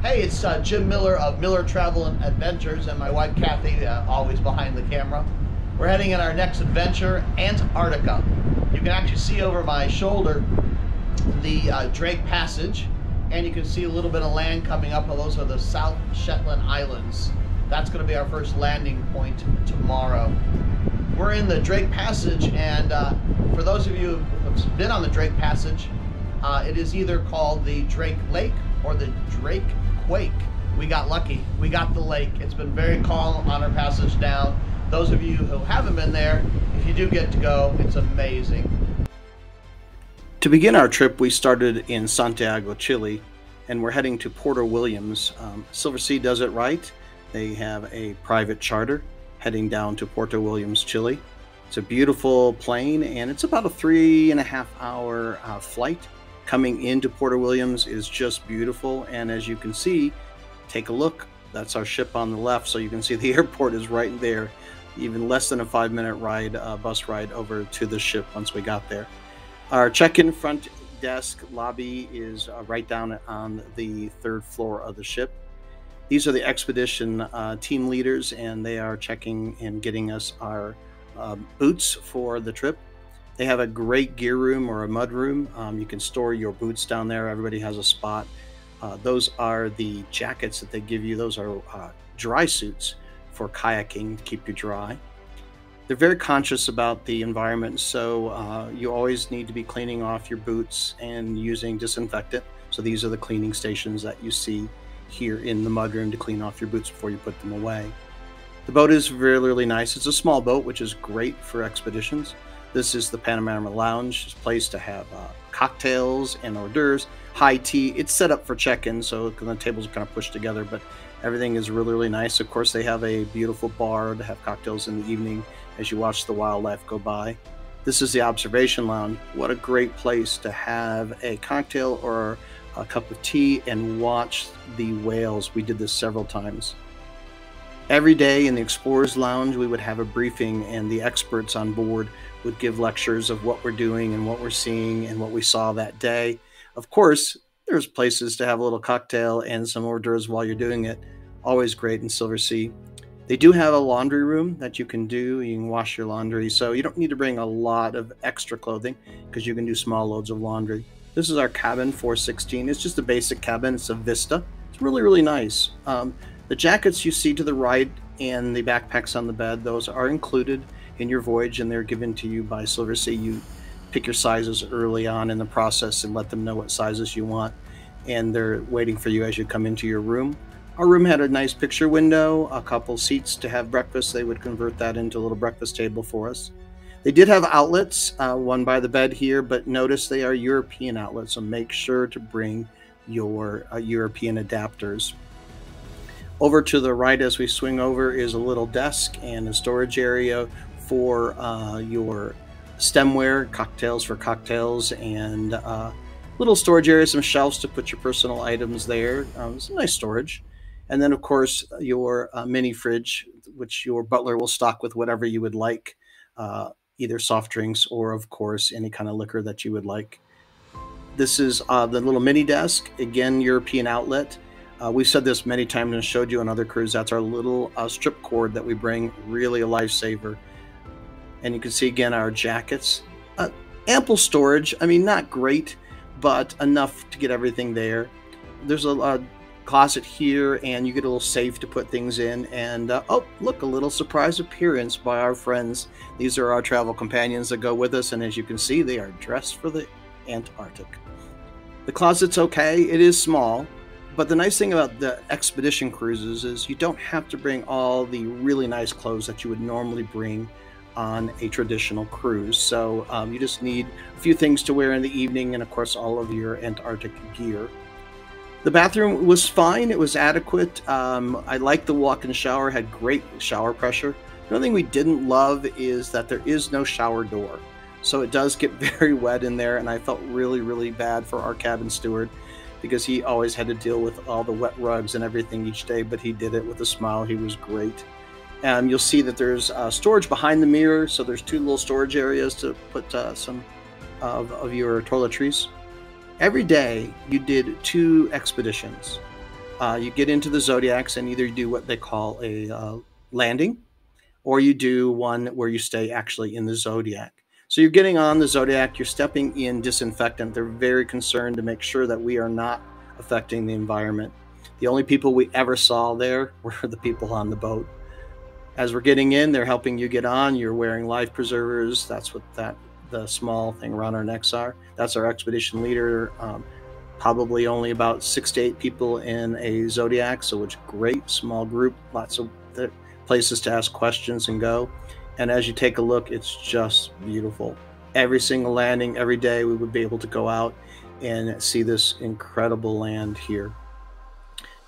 Hey, it's Jim Miller of Miller Travel and Adventures, and my wife Kathy, always behind the camera. We're heading in our next adventure, Antarctica. You can actually see over my shoulder the Drake Passage, and you can see a little bit of land coming up. Those are the South Shetland Islands. That's going to be our first landing point tomorrow. We're in the Drake Passage, and for those of you who've been on the Drake Passage, it is either called the Drake Lake or the Drake Quake. We got lucky. We got the lake. It's been very calm on our passage down. Those of you who haven't been there, if you do get to go, it's amazing. To begin our trip, we started in Santiago, Chile, and we're heading to Puerto Williams. Silversea does it right. They have a private charter heading down to Puerto Williams, Chile. It's a beautiful plane, and it's about a 3.5-hour flight. Coming into Puerto Williams is just beautiful, and as you can see, take a look, that's our ship on the left, so you can see the airport is right there. Even less than a 5-minute ride, bus ride over to the ship once we got there. Our check-in front desk lobby is right down on the 3rd floor of the ship. These are the expedition team leaders, and they are checking and getting us our boots for the trip. They have a great gear room or a mud room. You can store your boots down there. Everybody has a spot. Those are the jackets that they give you. Those are dry suits for kayaking to keep you dry. They're very conscious about the environment, so you always need to be cleaning off your boots and using disinfectant. So these are the cleaning stations that you see here in the mudroom to clean off your boots before you put them away. The boat is really, really nice. It's a small boat, which is great for expeditions. This is the Panorama Lounge. It's a place to have cocktails and hors d'oeuvres, high tea. It's set up for check-in, so the tables are kind of pushed together, but everything is really, really nice. Of course, they have a beautiful bar to have cocktails in the evening as you watch the wildlife go by. This is the Observation Lounge. What a great place to have a cocktail or a cup of tea and watch the whales. We did this several times. Every day in the Explorers Lounge, we would have a briefing, and the experts on board would give lectures of what we're doing and what we're seeing and what we saw that day. Of course, there's places to have a little cocktail and some hors d'oeuvres while you're doing it. Always great in Silversea. They do have a laundry room that you can do. You can wash your laundry, so you don't need to bring a lot of extra clothing because you can do small loads of laundry. This is our cabin 416. It's just a basic cabin. It's a Vista. It's really, really nice. The jackets you see to the right and the backpacks on the bed, those are included in your voyage, and they're given to you by Silversea. You pick your sizes early on in the process and let them know what sizes you want, and they're waiting for you as you come into your room. Our room had a nice picture window, a couple seats to have breakfast. They would convert that into a little breakfast table for us. They did have outlets, one by the bed here, but notice they are European outlets, so make sure to bring your European adapters. Over to the right as we swing over is a little desk and a storage area for your stemware, cocktails for cocktails, and little storage area, some shelves to put your personal items there. It's a nice storage. And then, of course, your mini fridge, which your butler will stock with whatever you would like, either soft drinks or, of course, any kind of liquor that you would like. This is the little mini desk, again, European outlet. We've said this many times and showed you on other cruises. That's our little strip cord that we bring, really a lifesaver. And you can see again our jackets. Ample storage, I mean, not great, but enough to get everything there. There's a closet here, and you get a little safe to put things in. And oh, look, a little surprise appearance by our friends. These are our travel companions that go with us, and as you can see, they are dressed for the Antarctic. The closet's okay, it is small. But the nice thing about the expedition cruises is you don't have to bring all the really nice clothes that you would normally bring on a traditional cruise. So you just need a few things to wear in the evening and, of course, all of your Antarctic gear. The bathroom was fine. It was adequate. I liked the walk-in shower. Had great shower pressure. The only thing we didn't love is that there is no shower door. So it does get very wet in there, and I felt really, really bad for our cabin steward, because he always had to deal with all the wet rugs and everything each day, but he did it with a smile. He was great. You'll see that there's storage behind the mirror, so there's 2 little storage areas to put some of your toiletries. Every day you did 2 expeditions. You get into the Zodiacs and either do what they call a landing, or you do one where you stay actually in the Zodiac. So you're getting on the Zodiac, you're stepping in disinfectant. They're very concerned to make sure that we are not affecting the environment. The only people we ever saw there were the people on the boat. As we're getting in, they're helping you get on. You're wearing life preservers. That's what the small thing around our necks are. That's our expedition leader. Probably only about 6 to 8 people in a Zodiac, so it's a great small group. Lots of places to ask questions and go. And as you take a look, it's just beautiful. Every single landing, every day, we would be able to go out and see this incredible land here.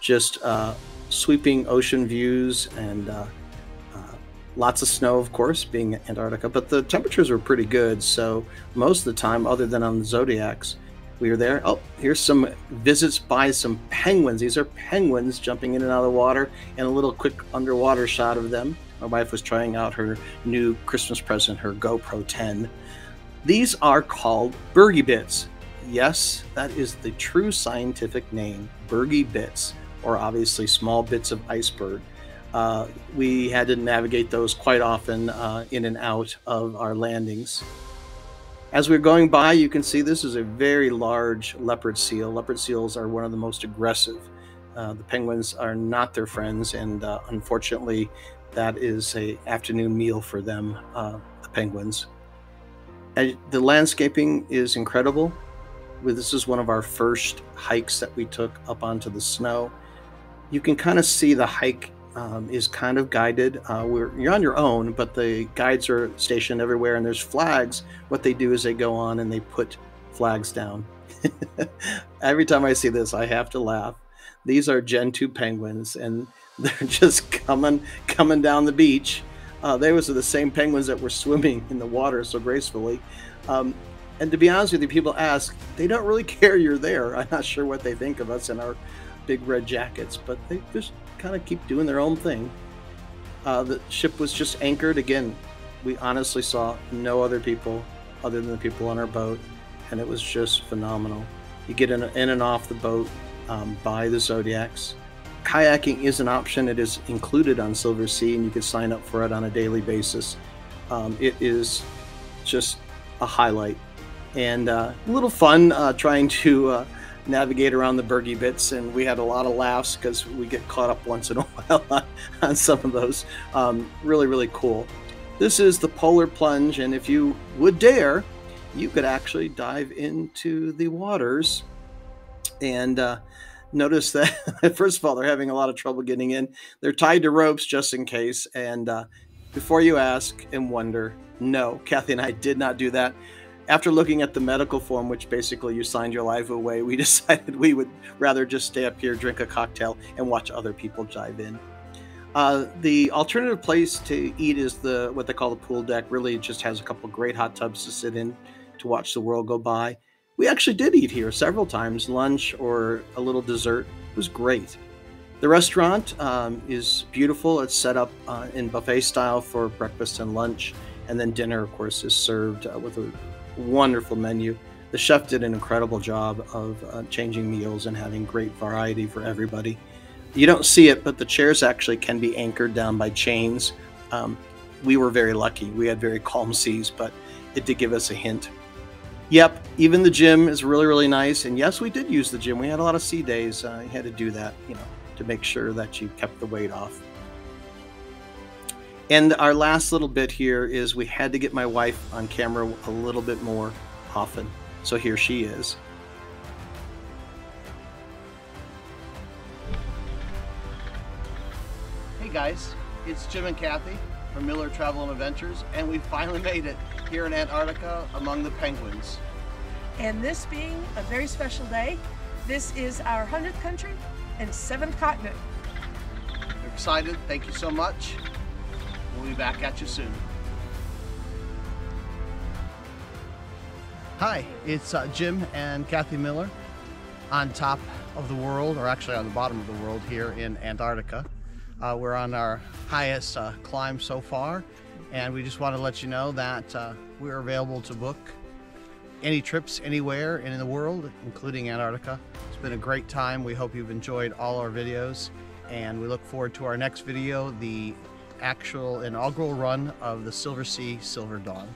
Just sweeping ocean views and lots of snow, of course, being Antarctica, but the temperatures were pretty good. So most of the time, other than on the Zodiacs, we were there. Oh, here's some visits by some penguins. These are penguins jumping in and out of the water, and a little quick underwater shot of them. My wife was trying out her new Christmas present, her GoPro 10. These are called Bergibits. Yes, that is the true scientific name, Bergibits, or obviously small bits of iceberg. We had to navigate those quite often in and out of our landings. As we're going by, you can see this is a very large leopard seal. Leopard seals are one of the most aggressive. The penguins are not their friends, and unfortunately, that is an afternoon meal for them, the penguins. And the landscaping is incredible. This is one of our first hikes that we took up onto the snow. You can kind of see the hike is kind of guided. You're on your own, but the guides are stationed everywhere, and there's flags. What they do is they go on and they put flags down. Every time I see this, I have to laugh. These are Gentoo penguins, and they're just coming down the beach. They were the same penguins that were swimming in the water so gracefully. And to be honest with you, people ask, they don't really care you're there. I'm not sure what they think of us in our big red jackets, but they just kind of keep doing their own thing. The ship was just anchored. Again, we honestly saw no other people other than the people on our boat, and it was just phenomenal. You get in and off the boat by the Zodiacs. Kayaking is an option. It is included on Silversea, and you can sign up for it on a daily basis. It is just a highlight, and a little fun trying to navigate around the Bergibits, and we had a lot of laughs because we get caught up once in a while on some of those. Really, really cool. This is the Polar Plunge, and if you would dare, you could actually dive into the waters. And notice that, first of all, they're having a lot of trouble getting in. They're tied to ropes just in case. And before you ask and wonder, no, Kathy and I did not do that. After looking at the medical form, which basically you signed your life away, we decided we would rather just stay up here, drink a cocktail, and watch other people dive in. The alternative place to eat is what they call the pool deck. Really, it just has a couple great hot tubs to sit in to watch the world go by. We actually did eat here several times, lunch or a little dessert. It was great. The restaurant is beautiful. It's set up in buffet style for breakfast and lunch, and then dinner, of course, is served with a wonderful menu. The chef did an incredible job of changing meals and having great variety for everybody. You don't see it, but the chairs actually can be anchored down by chains. We were very lucky. We had very calm seas, but it did give us a hint. Yep, even the gym is really, really nice. And yes, we did use the gym. We had a lot of sea days. You had to do that, to make sure that you kept the weight off. And our last little bit here is we had to get my wife on camera a little bit more often. So here she is. Hey guys, it's Jim and Kathy from Miller Travel and Adventures, and we finally made it here in Antarctica among the penguins. And this being a very special day, this is our 100th country and 7th continent. We're excited. Thank you so much. We'll be back at you soon. Hi, it's Jim and Kathy Miller on top of the world, or actually on the bottom of the world here in Antarctica. We're on our highest climb so far, and we just want to let you know that we're available to book any trips anywhere in the world, including Antarctica. It's been a great time. We hope you've enjoyed all our videos, and we look forward to our next video, the actual inaugural run of the Silversea Silver Dawn.